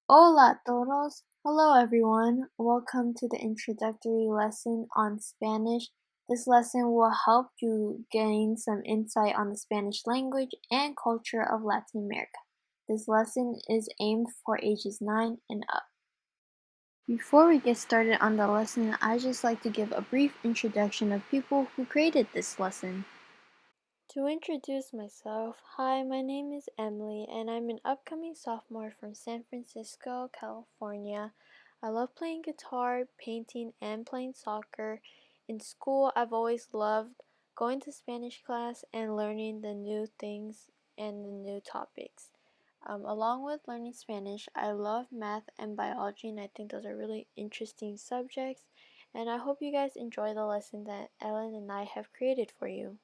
Hola todos! Hello everyone! Welcome to the introductory lesson on Spanish. This lesson will help you gain some insight on the Spanish language and culture of Latin America. This lesson is aimed for ages 9 and up. Before we get started on the lesson, I'd just like to give a brief introduction of people who created this lesson. To introduce myself, hi, my name is Emily, and I'm an upcoming sophomore from San Francisco, California. I love playing guitar, painting, and playing soccer. In school, I've always loved going to Spanish class and learning the new things and the new topics. Along with learning Spanish, I love math and biology, and I think those are really interesting subjects. And I hope you guys enjoy the lesson that Elin and I have created for you.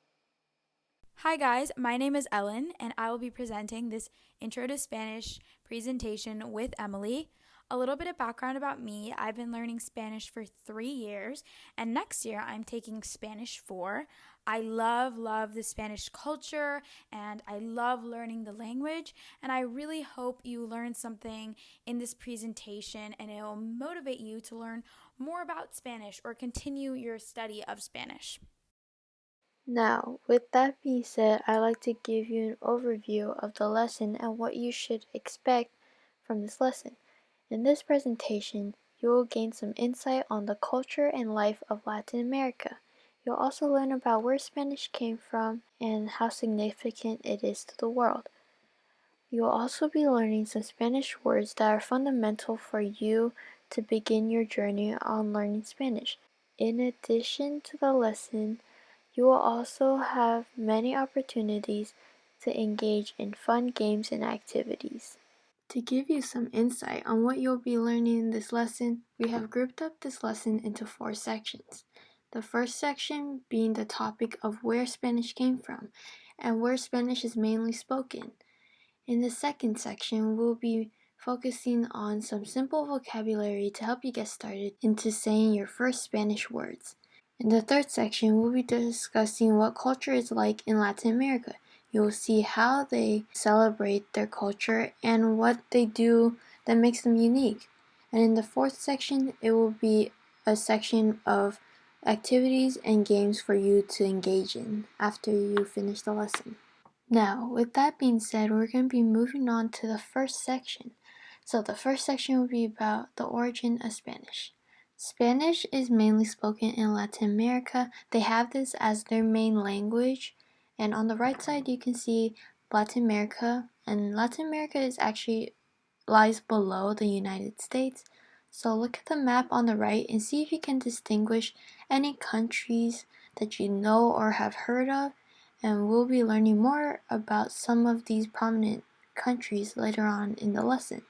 Hi guys, my name is Elin and I will be presenting this Intro to Spanish presentation with Emily. A little bit of background about me: I've been learning Spanish for 3 years and next year I'm taking Spanish 4. I love the Spanish culture and I love learning the language, and I really hope you learn something in this presentation and it will motivate you to learn more about Spanish or continue your study of Spanish. Now, with that being said, I'd like to give you an overview of the lesson and what you should expect from this lesson. In this presentation, you will gain some insight on the culture and life of Latin America. You'll also learn about where Spanish came from and how significant it is to the world. You'll also be learning some Spanish words that are fundamental for you to begin your journey on learning Spanish. In addition to the lesson, you will also have many opportunities to engage in fun games and activities. To give you some insight on what you'll be learning in this lesson, we have grouped up this lesson into 4 sections. The first section being the topic of where Spanish came from and where Spanish is mainly spoken. In the second section, we'll be focusing on some simple vocabulary to help you get started into saying your first Spanish words. In the third section, we'll be discussing what culture is like in Latin America. You'll see how they celebrate their culture and what they do that makes them unique. And in the fourth section, it will be a section of activities and games for you to engage in after you finish the lesson. Now, with that being said, we're going to be moving on to the first section. So the first section will be about the origin of Spanish. Spanish is mainly spoken in Latin America. They have this as their main language. And on the right side, you can see Latin America. And Latin America is actually lies below the United States. So look at the map on the right and see if you can distinguish any countries that you know or have heard of. And we'll be learning more about some of these prominent countries later on in the lesson.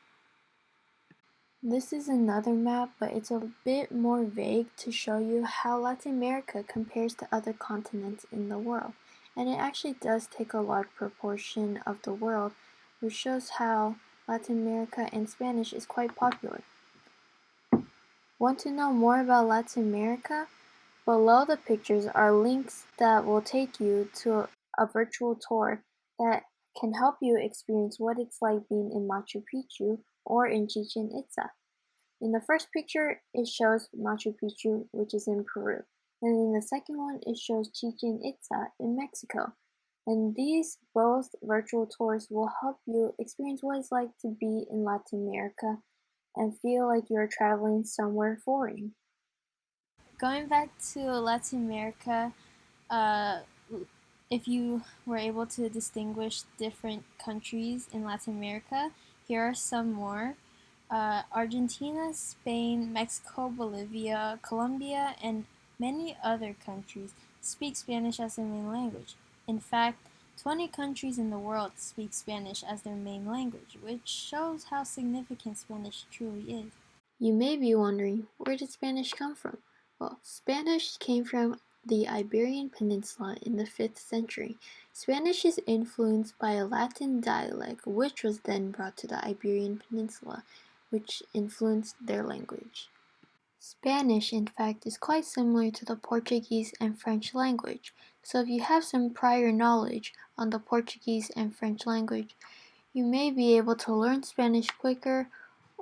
This is another map, but it's a bit more vague to show you how Latin America compares to other continents in the world. And it actually does take a large proportion of the world, which shows how Latin America and Spanish is quite popular. Want to know more about Latin America? Below the pictures are links that will take you to a virtual tour that can help you experience what it's like being in Machu Picchu or in Chichen Itza. In the first picture, it shows Machu Picchu, which is in Peru. And in the second one, it shows Chichen Itza in Mexico. And these both virtual tours will help you experience what it's like to be in Latin America and feel like you're traveling somewhere foreign. Going back to Latin America, uh, if you were able to distinguish different countries in Latin America, here are some more. Argentina, Spain, Mexico, Bolivia, Colombia, and many other countries speak Spanish as their main language. In fact, 20 countries in the world speak Spanish as their main language, which shows how significant Spanish truly is. You may be wondering, where did Spanish come from? Well, Spanish came from the Iberian Peninsula in the 5th century. Spanish is influenced by a Latin dialect, which was then brought to the Iberian Peninsula, which influenced their language. Spanish, in fact, is quite similar to the Portuguese and French language, so if you have some prior knowledge on the Portuguese and French language, you may be able to learn Spanish quicker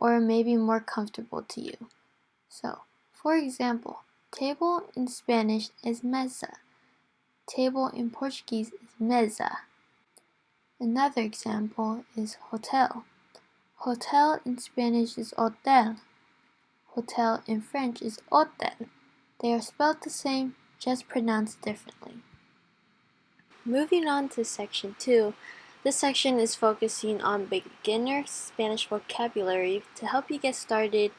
or maybe more comfortable to you. So, for example, table in Spanish is mesa. Table in Portuguese is mesa. Another example is hotel. Hotel in Spanish is hotel. Hotel in French is hôtel. They are spelled the same, just pronounced differently. Moving on to section 2, this section is focusing on beginner Spanish vocabulary to help you get started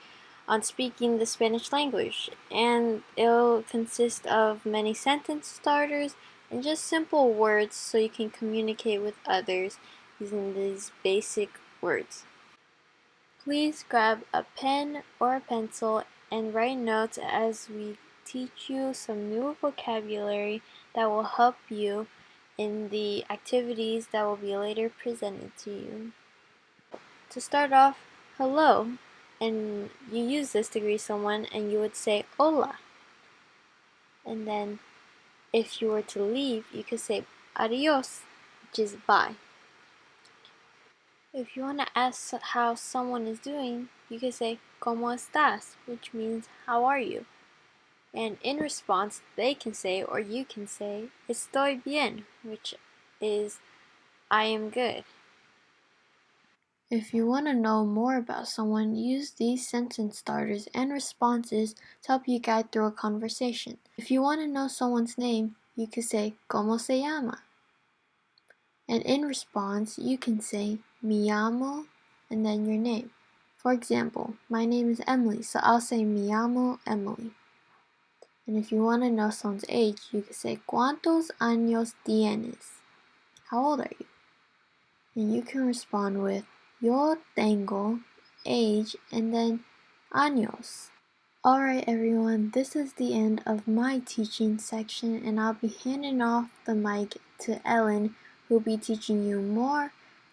on speaking the Spanish language, and it'll consist of many sentence starters and just simple words so you can communicate with others using these basic words. Please grab a pen or a pencil and write notes as we teach you some new vocabulary that will help you in the activities that will be later presented to you. To start off, hello, and you use this to greet someone and you would say hola. And then if you were to leave, you could say adios, which is bye. If you want to ask how someone is doing, you could say ¿Cómo estás?, which means how are you? And in response, they can say or you can say Estoy bien, which is I am good. If you want to know more about someone, use these sentence starters and responses to help you guide through a conversation. If you want to know someone's name, you could say ¿Cómo se llama? And in response, you can say Me llamo and then your name. For example, my name is Emily, so I'll say Me llamo Emily. And if you want to know someone's age, you could say ¿Cuántos años tienes? How old are you? And you can respond with Yo tengo, age, and then años. Alright everyone, this is the end of my teaching section, and I'll be handing off the mic to Elin, who will be teaching you more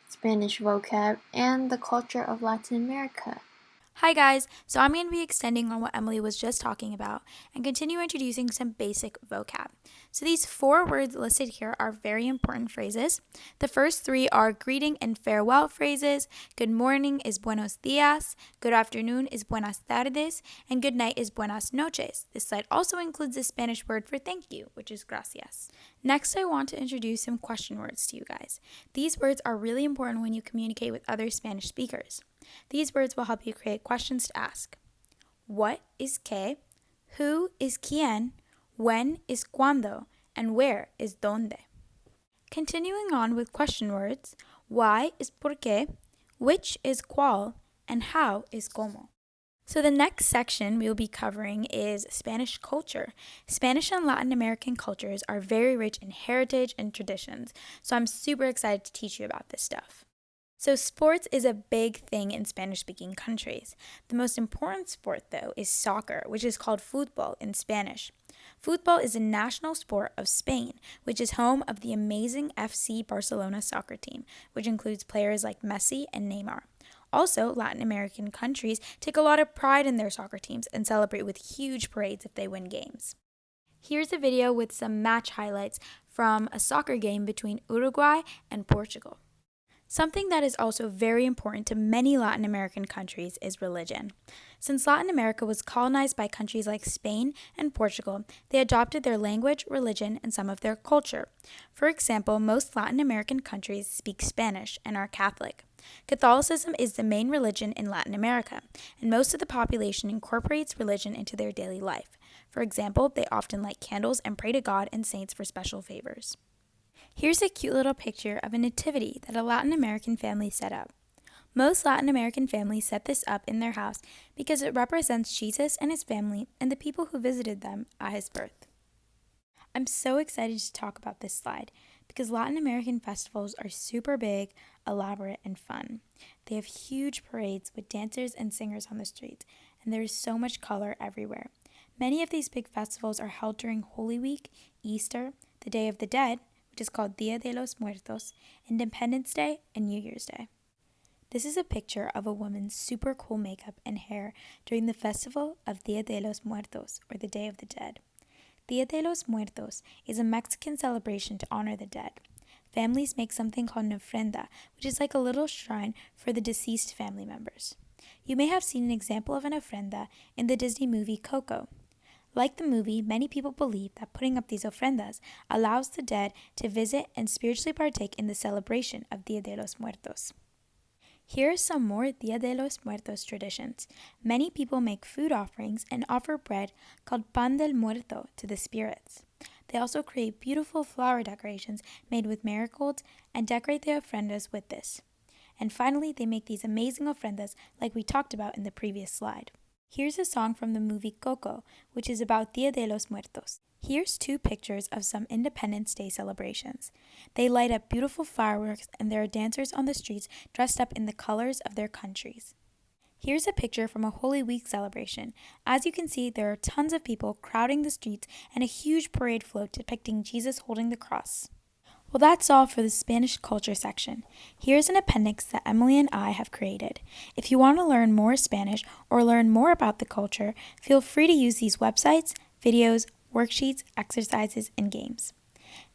Spanish vocab and the culture of Latin America. Hi guys, so I'm going to be extending on what Emily was just talking about and continue introducing some basic vocab. So these 4 words listed here are very important phrases. The first 3 are greeting and farewell phrases. Good morning is buenos dias, good afternoon is buenas tardes, and good night is buenas noches. This slide also includes the Spanish word for thank you, which is gracias. Next, I want to introduce some question words to you guys. These words are really important when you communicate with other Spanish speakers. These words will help you create questions to ask. What is qué? Who is quién? When is cuándo? And where is dónde? Continuing on with question words, why is por qué? Which is cuál? And how is cómo? So the next section we will be covering is Spanish culture. Spanish and Latin American cultures are very rich in heritage and traditions, so I'm super excited to teach you about this stuff. So sports is a big thing in Spanish-speaking countries. The most important sport, though, is soccer, which is called fútbol in Spanish. Fútbol is a national sport of Spain, which is home of the amazing FC Barcelona soccer team, which includes players like Messi and Neymar. Also, Latin American countries take a lot of pride in their soccer teams and celebrate with huge parades if they win games. Here's a video with some match highlights from a soccer game between Uruguay and Portugal. Something that is also very important to many Latin American countries is religion. Since Latin America was colonized by countries like Spain and Portugal, they adopted their language, religion, and some of their culture. For example, most Latin American countries speak Spanish and are Catholic. Catholicism is the main religion in Latin America, and most of the population incorporates religion into their daily life. For example, they often light candles and pray to God and saints for special favors. Here's a cute little picture of a nativity that a Latin American family set up. Most Latin American families set this up in their house because it represents Jesus and his family and the people who visited them at his birth. I'm so excited to talk about this slide because Latin American festivals are super big, elaborate, and fun. They have huge parades with dancers and singers on the streets, and there is so much color everywhere. Many of these big festivals are held during Holy Week, Easter, the Day of the Dead, which is called Dia de los Muertos, Independence Day, and New Year's Day. This is a picture of a woman's super cool makeup and hair during the festival of Dia de los Muertos, or the Day of the Dead. Dia de los Muertos is a Mexican celebration to honor the dead. Families make something called an ofrenda, which is like a little shrine for the deceased family members. You may have seen an example of an ofrenda in the Disney movie Coco. Like the movie, many people believe that putting up these ofrendas allows the dead to visit and spiritually partake in the celebration of Dia de los Muertos. Here are some more Dia de los Muertos traditions. Many people make food offerings and offer bread called pan del muerto to the spirits. They also create beautiful flower decorations made with marigolds and decorate their ofrendas with this. And finally, they make these amazing ofrendas like we talked about in the previous slide. Here's a song from the movie Coco, which is about Dia de los Muertos. Here's 2 pictures of some Independence Day celebrations. They light up beautiful fireworks and there are dancers on the streets dressed up in the colors of their countries. Here's a picture from a Holy Week celebration. As you can see, there are tons of people crowding the streets and a huge parade float depicting Jesus holding the cross. Well, that's all for the Spanish culture section. Here's an appendix that Emily and I have created. If you want to learn more Spanish or learn more about the culture, feel free to use these websites, videos, worksheets, exercises, and games.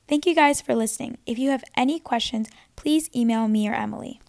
Thank you guys for listening. If you have any questions, please email me or Emily.